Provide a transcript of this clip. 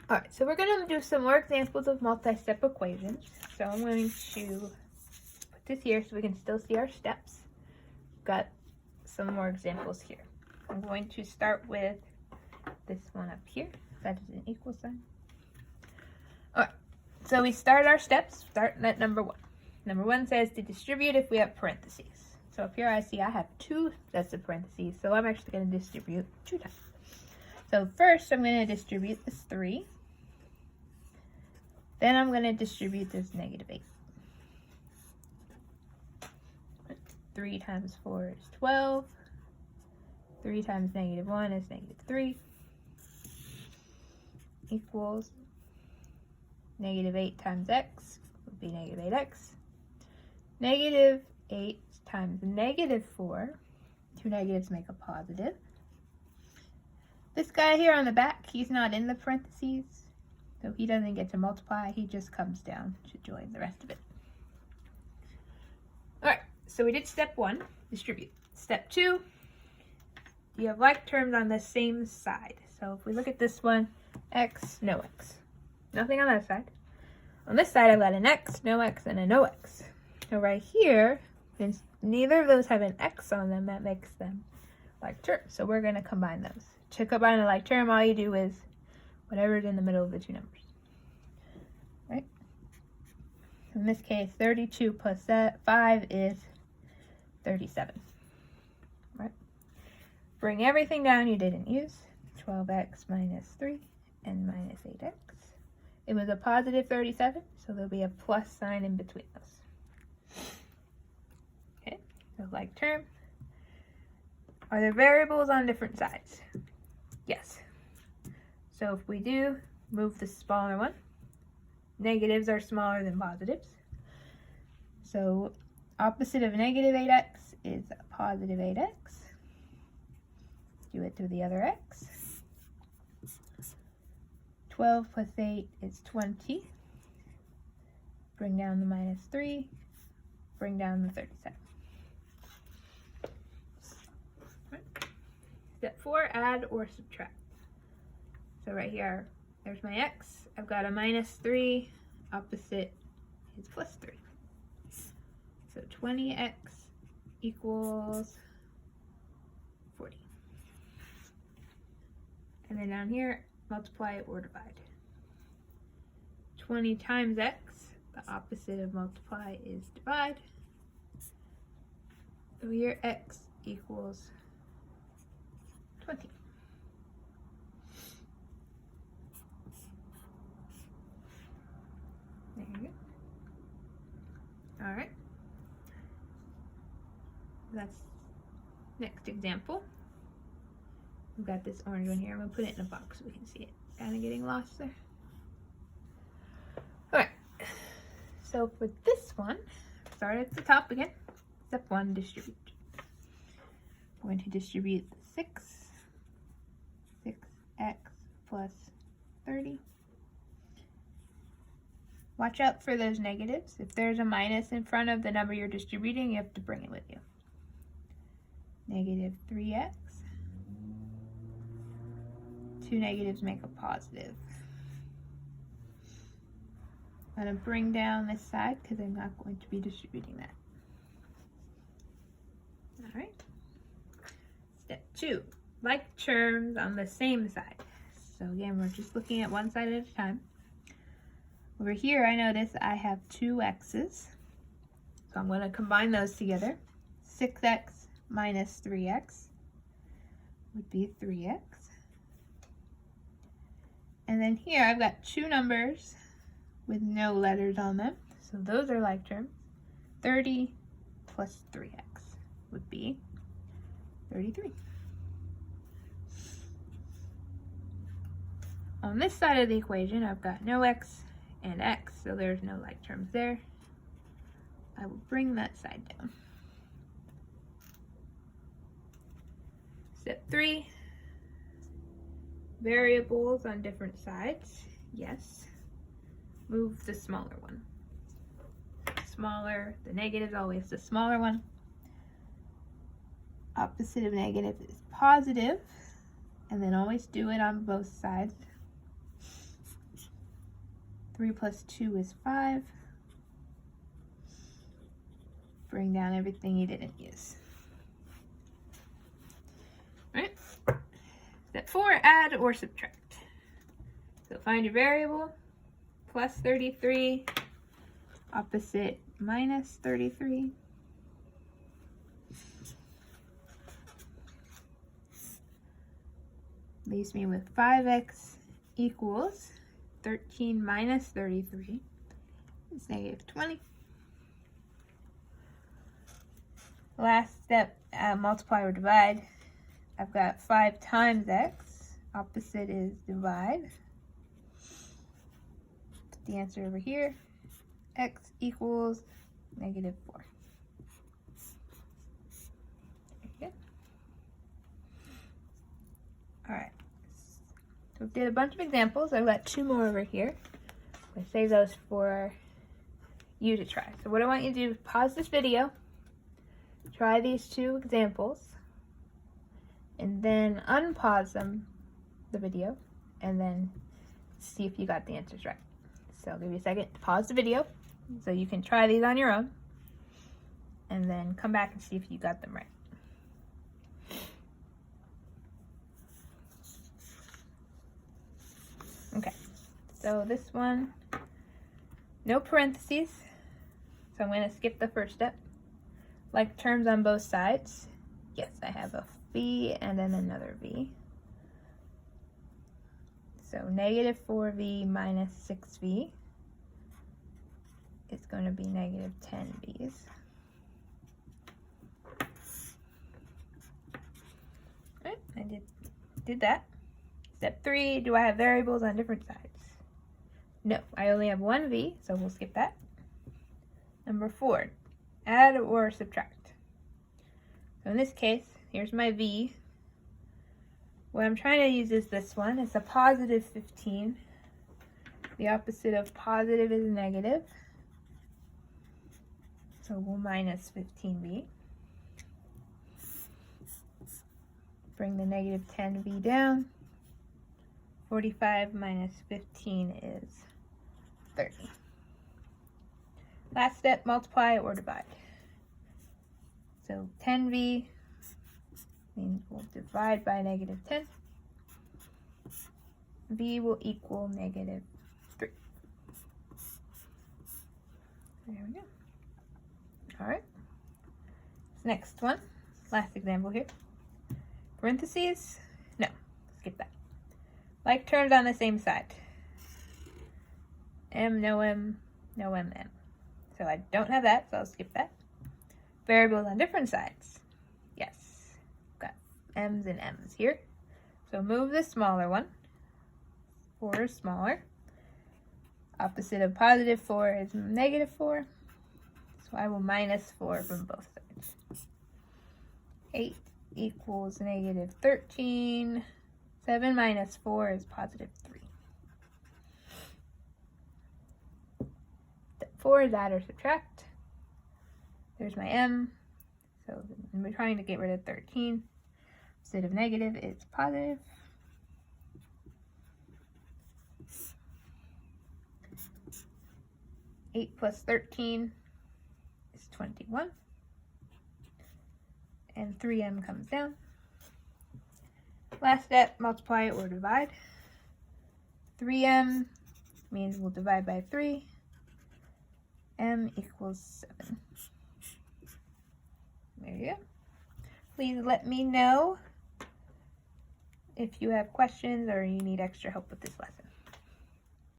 Alright, so we're going to do some more examples of multi-step equations. So I'm going to put this here so we can still see our steps. Got some more examples here. I'm going to start with this one up here. That is an equal sign. Alright, so we start our steps, starting at number 1. Number 1 says to distribute if we have parentheses. So up here I see I have 2 sets of parentheses, so I'm actually going to distribute 2 times. So first I'm going to distribute this 3. Then I'm going to distribute this negative 8. 3 times 4 is 12. 3 times negative 1 is negative 3. Equals negative 8 times x would be negative 8x. Negative 8 times negative 4. 2 negatives make a positive. This guy here on the back, he's not in the parentheses, so he doesn't get to multiply. He just comes down to join the rest of it. Alright, so we did step 1, distribute. Step 2, you have like terms on the same side. So if we look at this one, x, no x. Nothing on that side. On this side, I've got an x, no x, and a no x. So right here, since neither of those have an x on them, that makes them like terms. So we're going to combine those. To combine a like term, all you do is whatever's in the middle of the 2 numbers. Right? In this case, 32 plus 5 is 37. Right? Bring everything down you didn't use. 12x minus 3 and minus 8x. It was a positive 37, so there'll be a plus sign in between those. Okay, so like term. Are there variables on different sides? Yes. So if we do move the smaller one, negatives are smaller than positives. So opposite of negative 8x is positive 8x. Do it to the other x. 12 plus 8 is 20. Bring down the minus 3. Bring down the 37. Right. Step 4, add or subtract. So right here, there's my x. I've got a minus 3. Opposite is plus 3. So 20x equals 40. And then down here, multiply or divide. 20 times x, the opposite of multiply is divide. So here x equals 20. There you go. Alright. That's next example. We've got this orange one here. I'm going to put it in a box so we can see it. Kind of getting lost there. Alright. So for this one, start at the top again. Step 1, distribute. I'm going to distribute 6x plus 30. Watch out for those negatives. If there's a minus in front of the number you're distributing, you have to bring it with you. Negative 3x. 2 negatives make a positive. I'm going to bring down this side because I'm not going to be distributing that. Alright. Step 2. Like terms on the same side. So again, we're just looking at one side at a time. Over here, I notice I have 2 x's. So I'm going to combine those together. 6x minus 3x would be 3x. And then here I've got 2 numbers with no letters on them. So those are like terms. 30 plus 3x would be 33. On this side of the equation, I've got no x and x, so there's no like terms there. I will bring that side down. Step 3. Variables on different sides. Yes. Move the smaller one. Smaller, the negative is always the smaller one. Opposite of negative is positive, and then always do it on both sides. 3 plus 2 is 5. Bring down everything you didn't use. All right. Step 4, add or subtract. So find your variable, plus 33, opposite minus 33. Leaves me with 5x equals 13 minus 33 is negative 20. Last step, multiply or divide. I've got 5 times x. Opposite is divide. Put the answer over here. X equals negative 4. There you go. Alright. So we did a bunch of examples. I've got 2 more over here. I'm going to save those for you to try. So what I want you to do is pause this video, try these 2 examples, and then unpause the video, and then see if you got the answers right. So I'll give you a second to pause the video so you can try these on your own, and then come back and see if you got them right. Okay, so this one, no parentheses, so I'm going to skip the first step. Like terms on both sides. Yes, I have a v and then another v. So negative 4v minus 6v is going to be negative 10v's. Right, I did that. Step 3, do I have variables on different sides? No, I only have one v, so we'll skip that. Number 4, add or subtract. So in this case, here's my v. What I'm trying to use is this one. It's a positive 15. The opposite of positive is negative. So we'll minus 15v. Bring the negative 10v down. 45 minus 15 is 30. Last step, multiply or divide. So 10v means we'll divide by negative 10. V will equal negative 3. There we go. All right. Next one, last example here. Parentheses, no, skip that. Like terms on the same side. M, no M, no M, M. So I don't have that, so I'll skip that. Variables on different sides. Yes, got M's and M's here. So move the smaller one. 4 is smaller. Opposite of positive 4 is negative 4. So I will minus 4 from both sides. 8 equals negative 13. 7 minus 4 is positive 3. Step 4 is add or subtract. There's my M. So we're trying to get rid of 13. Instead of negative, it's positive. Eight plus 13 is 21. And 3m comes down. Last step, multiply or divide. 3m means we'll divide by 3. M equals 7. There you go. Please let me know if you have questions or you need extra help with this lesson.